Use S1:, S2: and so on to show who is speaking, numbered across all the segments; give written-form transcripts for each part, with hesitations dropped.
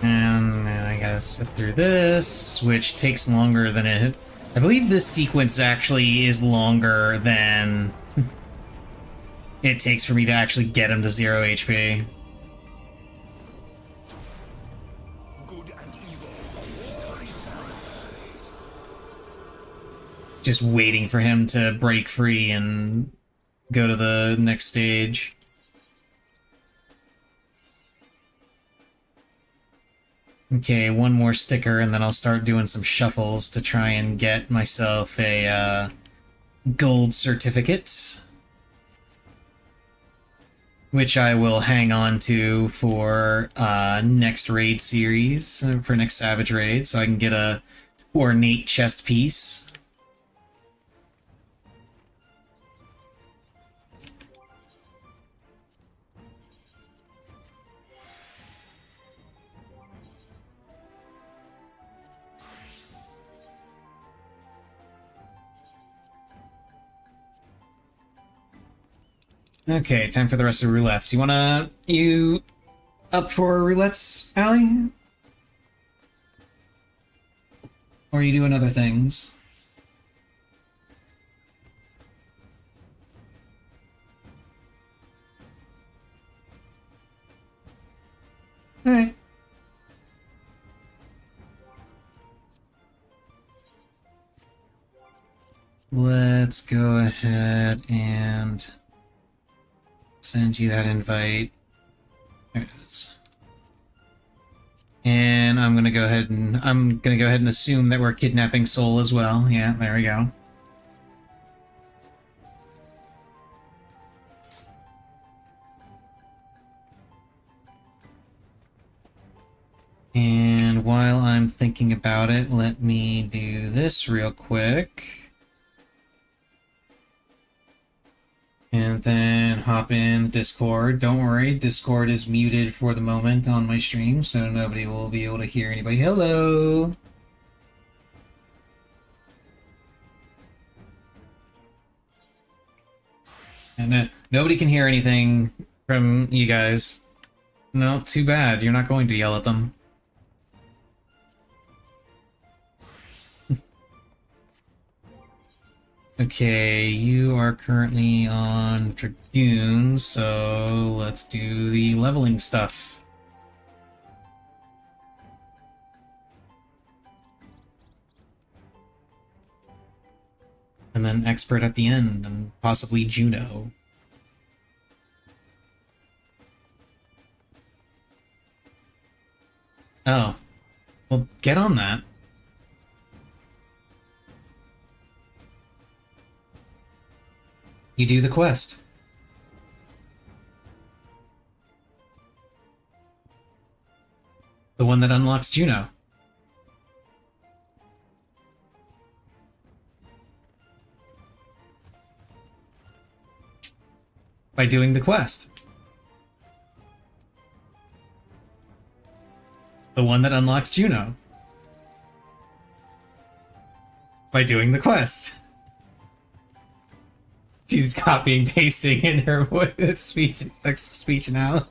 S1: And I gotta sit through this, which takes longer than it... I believe this sequence actually is longer than it takes for me to actually get him to 0 HP. Just waiting for him to break free and go to the next stage. Okay, one more sticker and then I'll start doing some shuffles to try and get myself a gold certificate, which I will hang on to for next raid series, for next Savage raid, so I can get a ornate chest piece. Okay, time for the rest of the roulettes. You up for roulettes, Allie? Or are you doing other things? Alright. Let's go ahead and send you that invite. There it is. And I'm gonna go ahead and assume that we're kidnapping Soul as well. Yeah, there we go. And while I'm thinking about it, let me do this real quick. And then hop in Discord. Don't worry, Discord is muted for the moment on my stream, so nobody will be able to hear anybody. Hello! And nobody can hear anything from you guys. No, too bad. You're not going to yell at them. Okay, you are currently on Dragoon, so let's do the leveling stuff. And then Expert at the end, and possibly Juno. Oh. Well, get on that. You do the quest. The one that unlocks Juno. By doing the quest. The one that unlocks Juno. By doing the quest. She's copying pasting in her speech, text to speech now.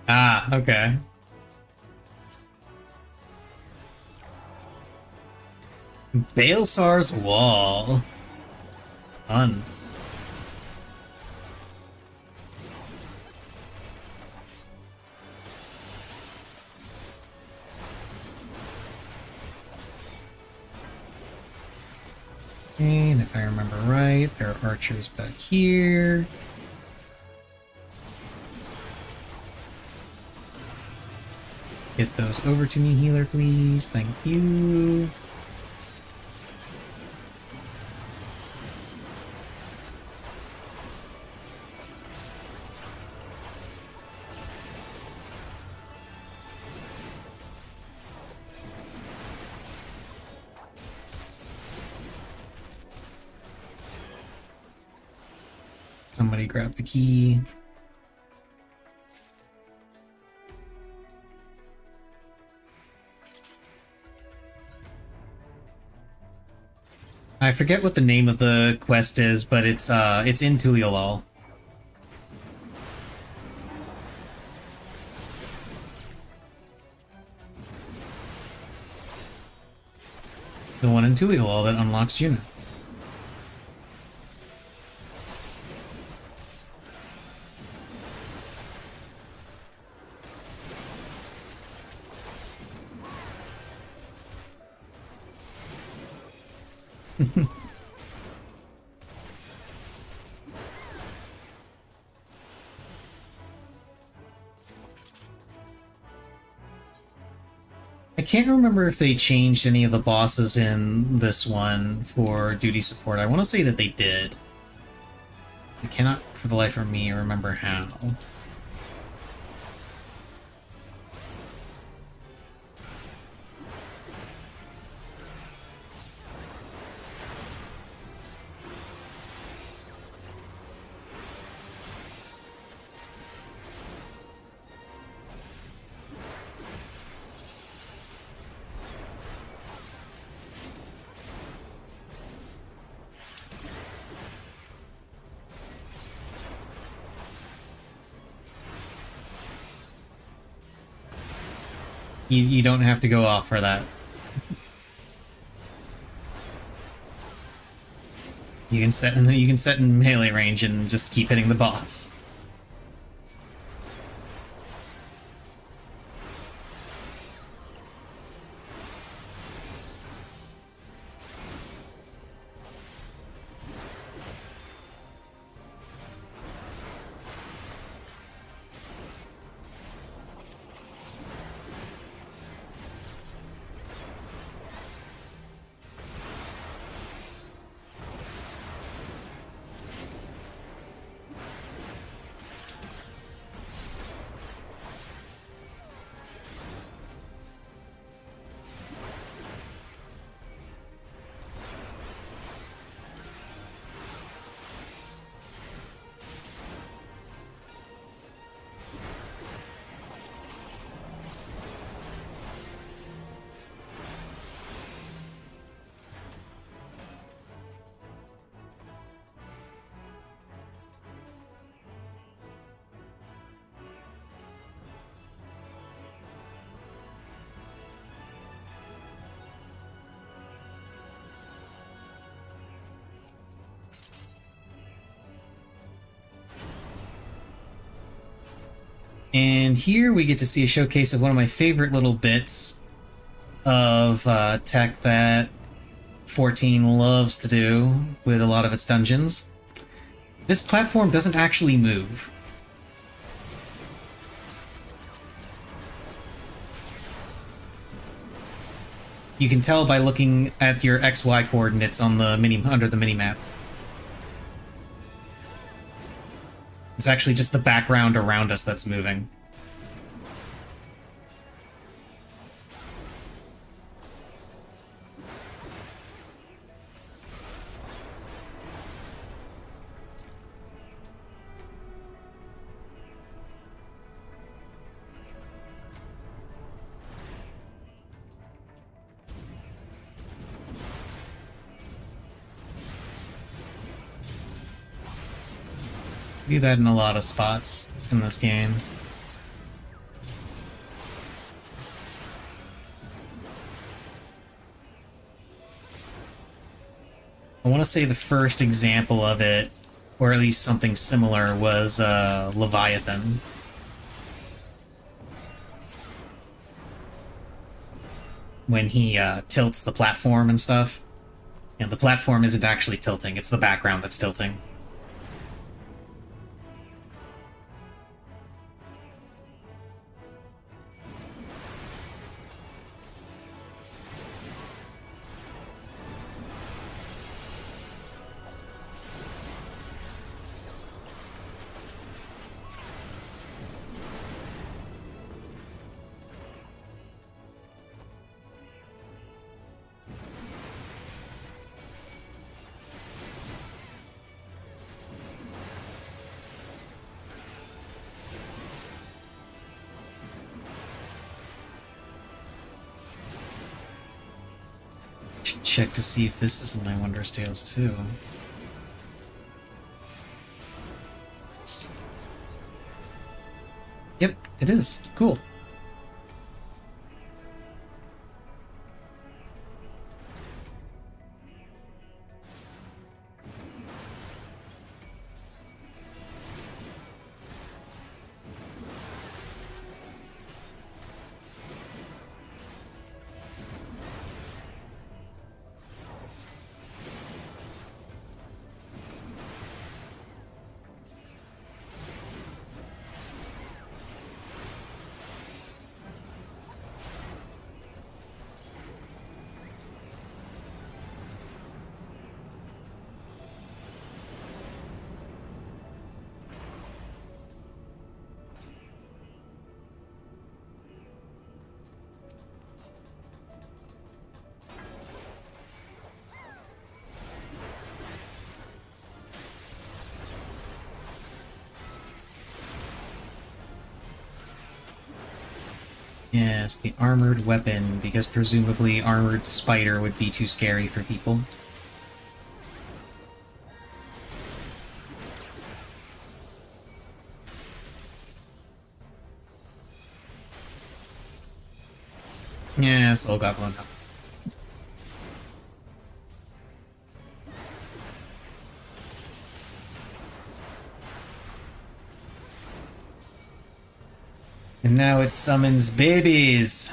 S1: Ah, okay. Baelsar's Wall. Fun. And if I remember right, there are archers back here. Get those over to me, healer, please. Thank you. Somebody grab the key. I forget what the name of the quest is, but it's in Tuliolol. The one in Tuliolol that unlocks Juno. I can't remember if they changed any of the bosses in this one for duty support. I want to say that they did. I cannot, for the life of me, remember how. You don't have to go off for that. You can set in melee range and just keep hitting the boss. And here we get to see a showcase of one of my favorite little bits of tech that 14 loves to do with a lot of its dungeons. This platform doesn't actually move. You can tell by looking at your XY coordinates on the under the minimap. It's actually just the background around us that's moving. Do that in a lot of spots in this game. I want to say the first example of it, or at least something similar, was Leviathan. When he tilts the platform and stuff. And the platform isn't actually tilting, it's the background that's tilting. check to see if this is in my Wondrous Tales too. Yep, it is. Cool. Yes, the armored weapon, because presumably armored spider would be too scary for people. Yes, all got blown up. And now it summons babies!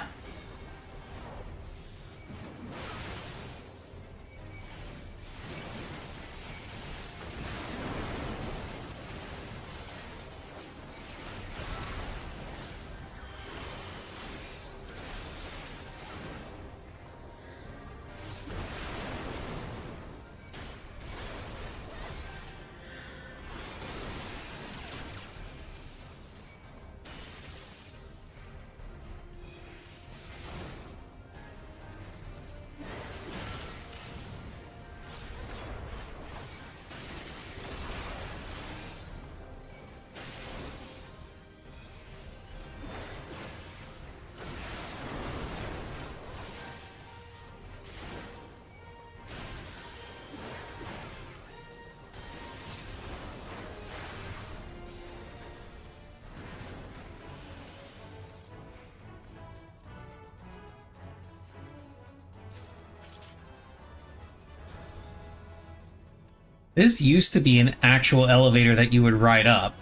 S1: This used to be an actual elevator that you would ride up,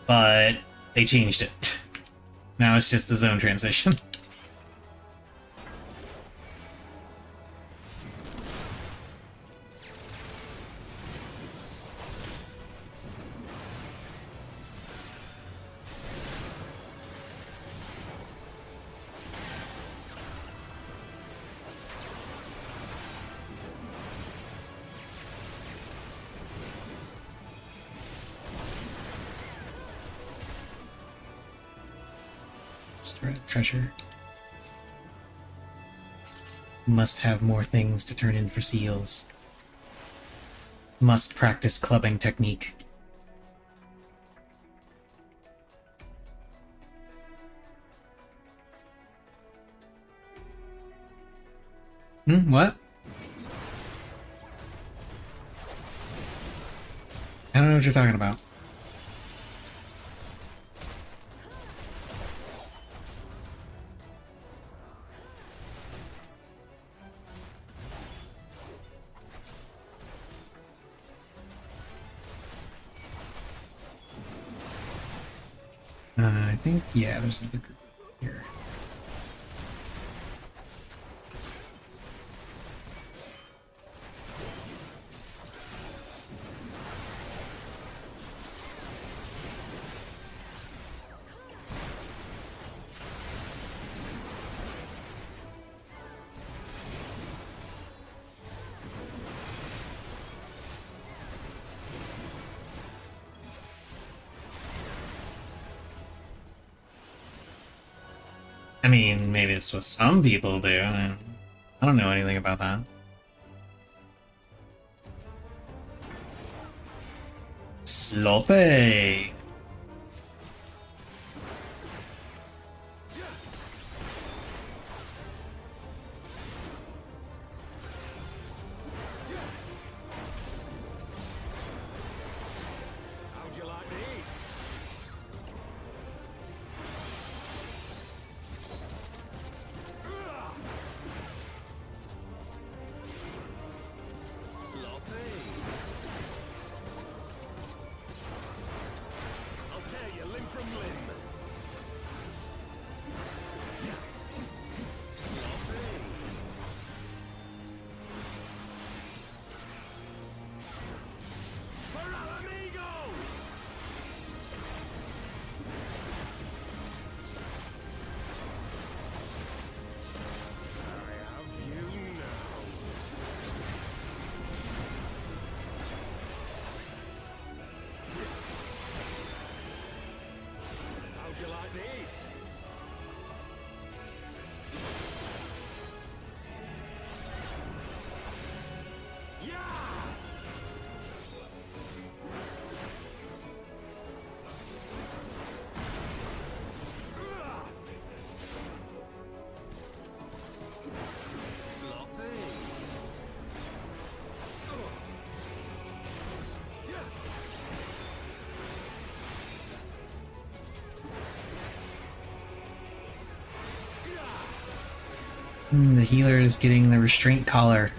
S1: but they changed it. Now it's just a zone transition. Treasure. Must have more things to turn in for seals. Must practice clubbing technique. What? I don't know what you're talking about. I think, yeah, there's another group here. I mean, maybe it's what some people do. I don't know anything about that. Sloppy! The healer is getting the restraint collar.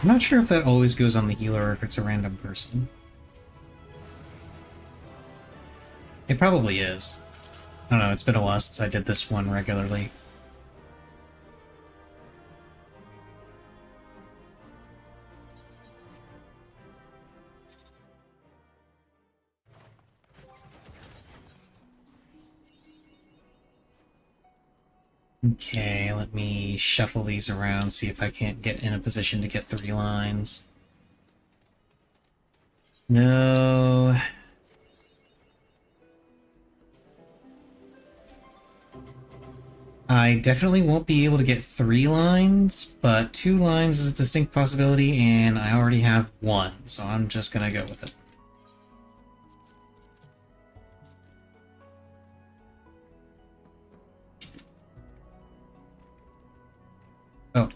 S1: I'm not sure if that always goes on the healer or if it's a random person. It probably is. I don't know, it's been a while since I did this one regularly. Okay, let me shuffle these around, see if I can't get in a position to get 3 lines. No. I definitely won't be able to get 3 lines, but 2 lines is a distinct possibility, and I already have 1, so I'm just gonna go with it. Oh.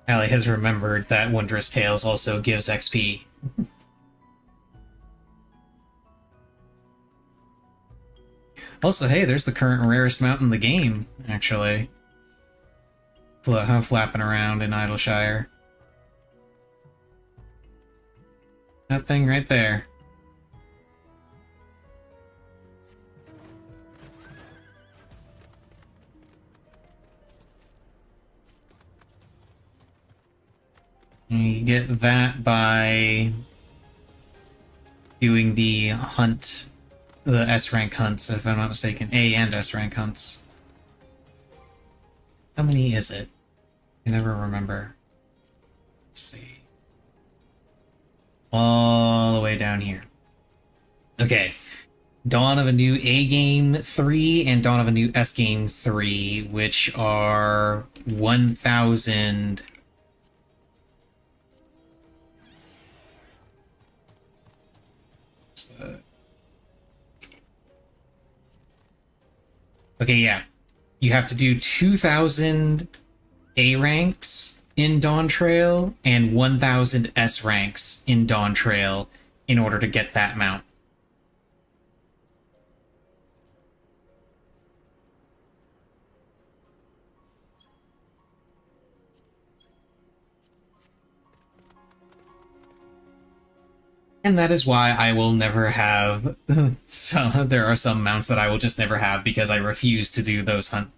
S1: Allie has remembered that Wondrous Tales also gives XP. Also, hey, there's the current rarest mount in the game, actually. Flapping around in Idleshire. That thing right there. And you get that by doing the hunt, the S-rank hunts, if I'm not mistaken. A and S-rank hunts. How many is it? I never remember. Let's see. All the way down here. Okay. Dawn of a New A Game 3 and Dawn of a New S Game 3, which are 1,000... Okay, yeah. You have to do 2,000 A ranks in Dawn Trail and 1,000 S ranks in Dawn Trail in order to get that mount. And that is why I will never have... So there are some mounts that I will just never have because I refuse to do those hunt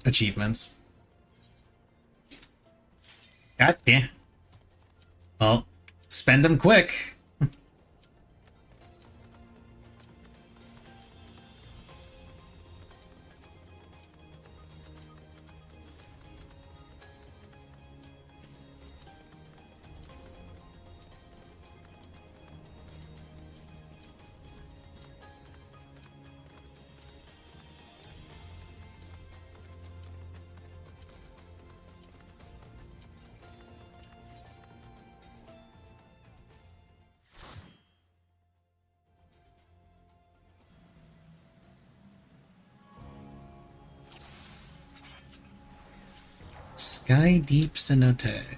S1: achievements. God damn. Well, spend them quick. Sky Deep Cenote,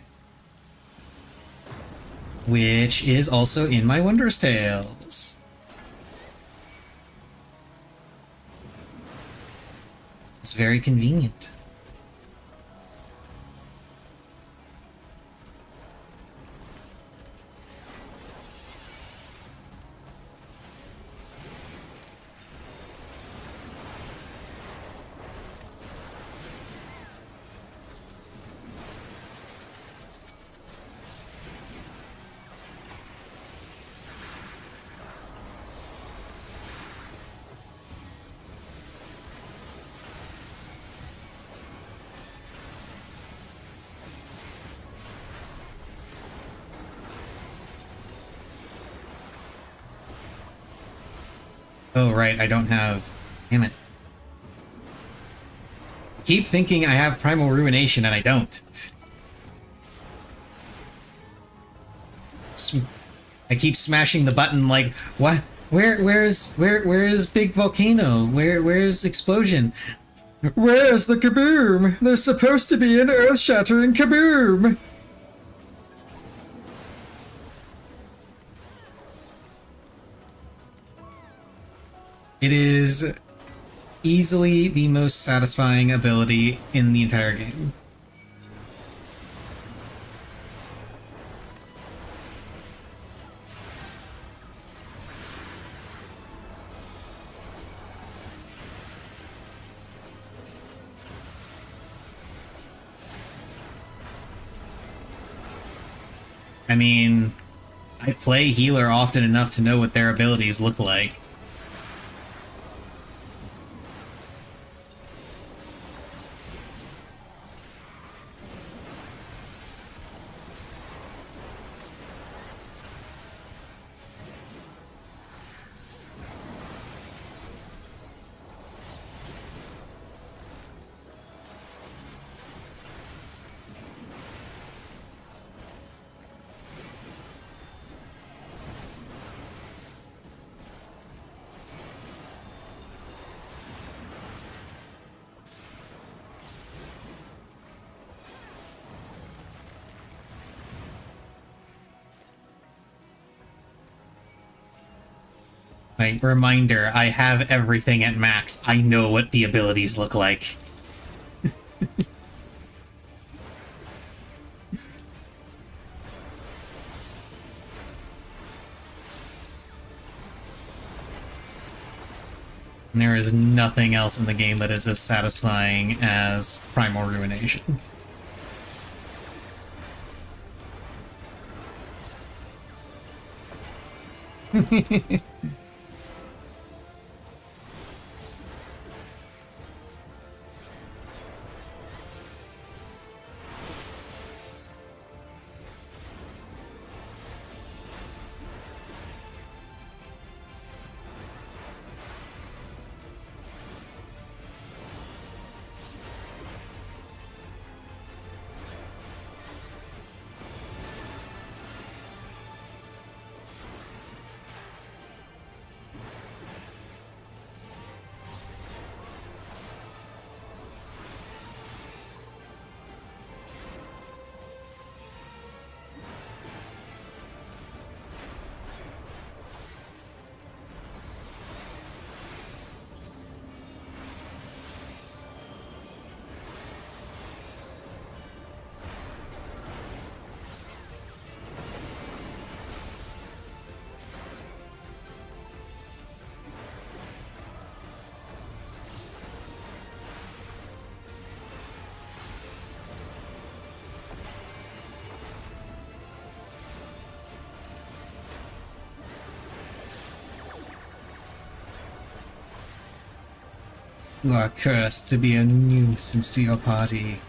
S1: which is also in my Wondrous Tales. It's very convenient. Oh, right, I don't have... Damn it. Keep thinking I have Primal Ruination, and I don't. I keep smashing the button like, what? Where's Big Volcano? Where's Explosion? Where's the kaboom? There's supposed to be an earth-shattering kaboom! It is easily the most satisfying ability in the entire game. I mean, I play healer often enough to know what their abilities look like. Like, reminder, I have everything at max. I know what the abilities look like. And there is nothing else in the game that is as satisfying as Primal Ruination. You are cursed to be a nuisance to your party.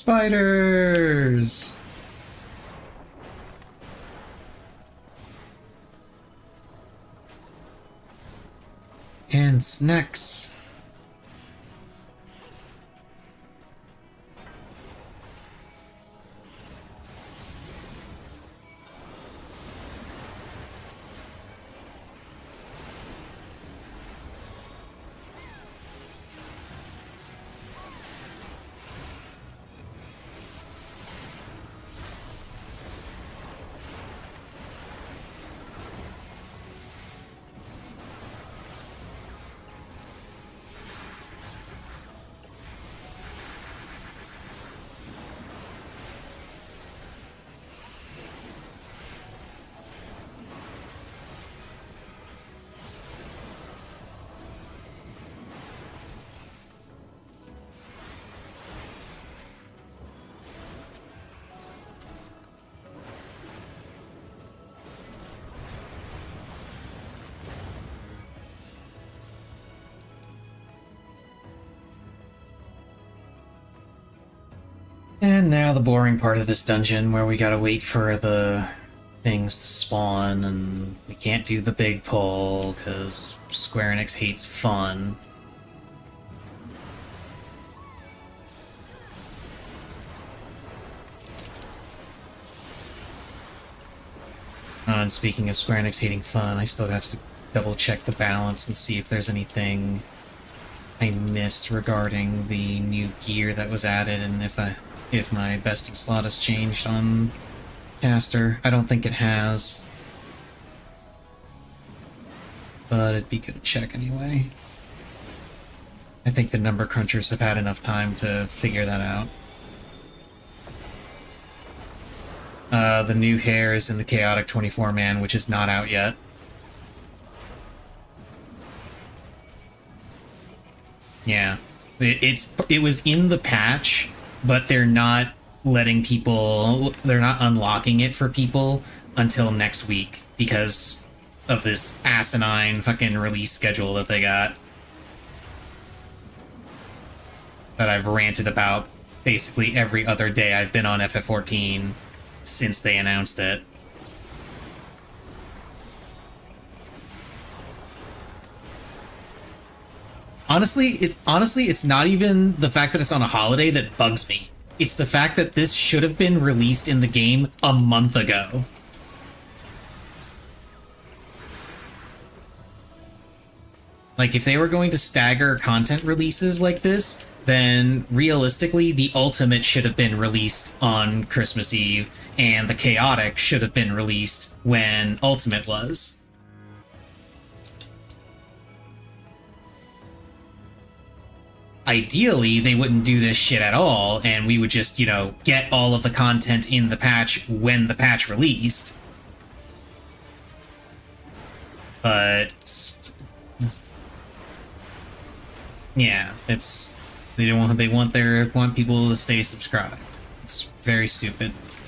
S1: Spiders! And snacks. And now the boring part of this dungeon where we gotta wait for the things to spawn, and we can't do the big pull because Square Enix hates fun. And speaking of Square Enix hating fun, I still have to double check the balance and see if there's anything I missed regarding the new gear that was added, and if my besting slot has changed on caster. I don't think it has, but it'd be good to check anyway. I think the number crunchers have had enough time to figure that out. The new hair is in the Chaotic 24-man, which is not out yet. Yeah, it was in the patch, but they're not letting people, they're not unlocking it for people until next week because of this asinine fucking release schedule that they got. That I've ranted about basically every other day I've been on FF14 since they announced it. Honestly, it's not even the fact that it's on a holiday that bugs me. It's the fact that this should have been released in the game a month ago. Like, if they were going to stagger content releases like this, then realistically, the Ultimate should have been released on Christmas Eve, and the Chaotic should have been released when Ultimate was. Ideally, they wouldn't do this shit at all, and we would just, you know, get all of the content in the patch when the patch released. But yeah, it's they want people to stay subscribed. It's very stupid.